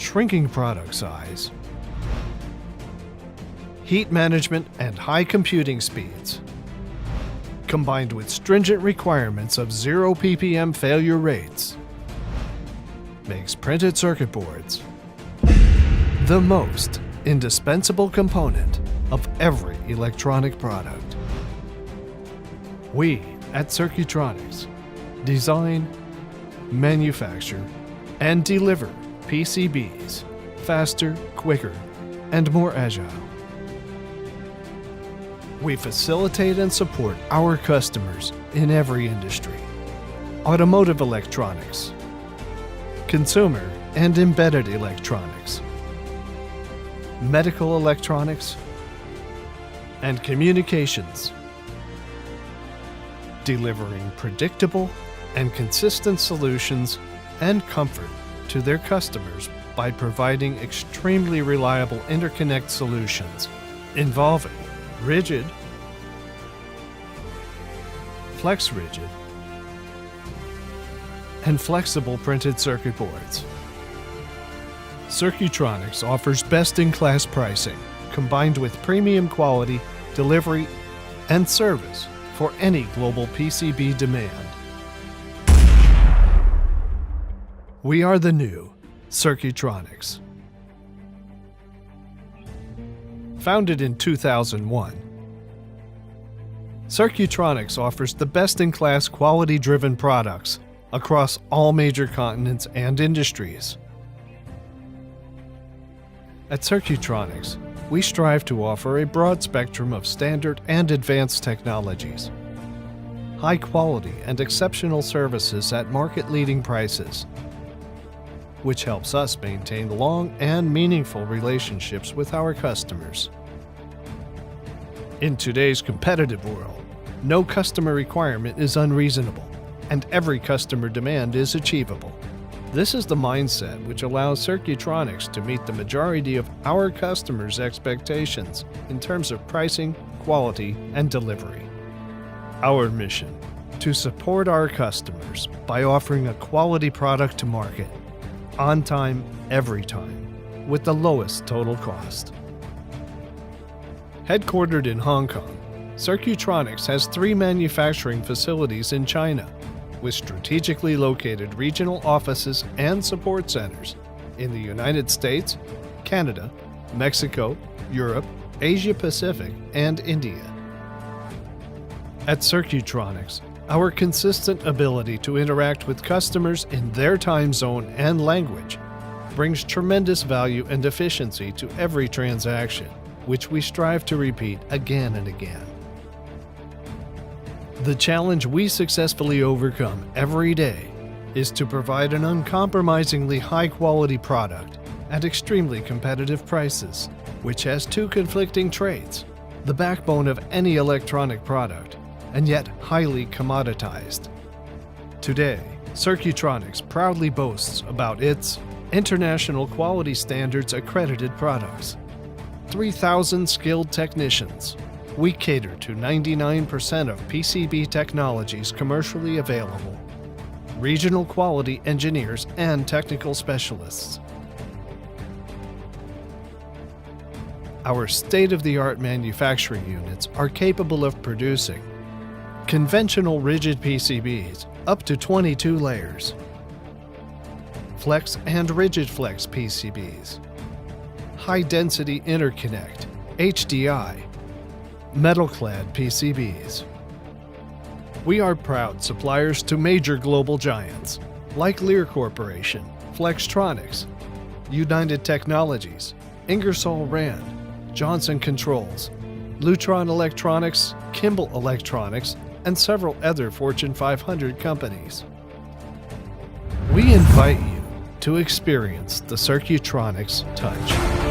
shrinking product size, heat management and high computing speeds, combined with stringent requirements of 0 ppm failure rates, makes printed circuit boards the most indispensable component of every electronic product. We at Circuitronix design, manufacture, and deliver PCBs faster, quicker, and more agile. We facilitate and support our customers in every industry: automotive electronics, consumer and embedded electronics, medical electronics, and communications, delivering predictable and consistent solutions and comfort to their customers by providing extremely reliable interconnect solutions involving rigid, flex-rigid, and flexible printed circuit boards. Circuitronix offers best-in-class pricing combined with premium quality, delivery, and service for any global PCB demand. We are the new Circuitronix. Founded in 2001, Circuitronix offers the best-in-class quality-driven products across all major continents and industries. At Circuitronix, we strive to offer a broad spectrum of standard and advanced technologies, high quality and exceptional services at market-leading prices, which helps us maintain long and meaningful relationships with our customers. In today's competitive world, no customer requirement is unreasonable, and every customer demand is achievable. This is the mindset which allows Circuitronix to meet the majority of our customers' expectations in terms of pricing, quality, and delivery. Our mission: to support our customers by offering a quality product to market, on time, every time, with the lowest total cost. Headquartered in Hong Kong, Circuitronix has 3 manufacturing facilities in China, with strategically located regional offices and support centers in the United States, Canada, Mexico, Europe, Asia Pacific, and India. At Circuitronix, our consistent ability to interact with customers in their time zone and language brings tremendous value and efficiency to every transaction, which we strive to repeat again and again. The challenge we successfully overcome every day is to provide an uncompromisingly high-quality product at extremely competitive prices, which has 2 conflicting traits: the backbone of any electronic product, and yet highly commoditized. Today, Circuitronix proudly boasts about its international quality standards accredited products, 3,000 skilled technicians. We cater to 99% of PCB technologies commercially available, regional quality engineers and technical specialists. Our state-of-the-art manufacturing units are capable of producing conventional rigid PCBs up to 22 layers, flex and rigid flex PCBs, high-density interconnect, HDI, metal clad PCBs. We are proud suppliers to major global giants like Lear Corporation, Flextronics, United Technologies, Ingersoll Rand, Johnson Controls, Lutron Electronics, Kimball Electronics, and several other Fortune 500 companies. We invite you to experience the Circuitronix touch.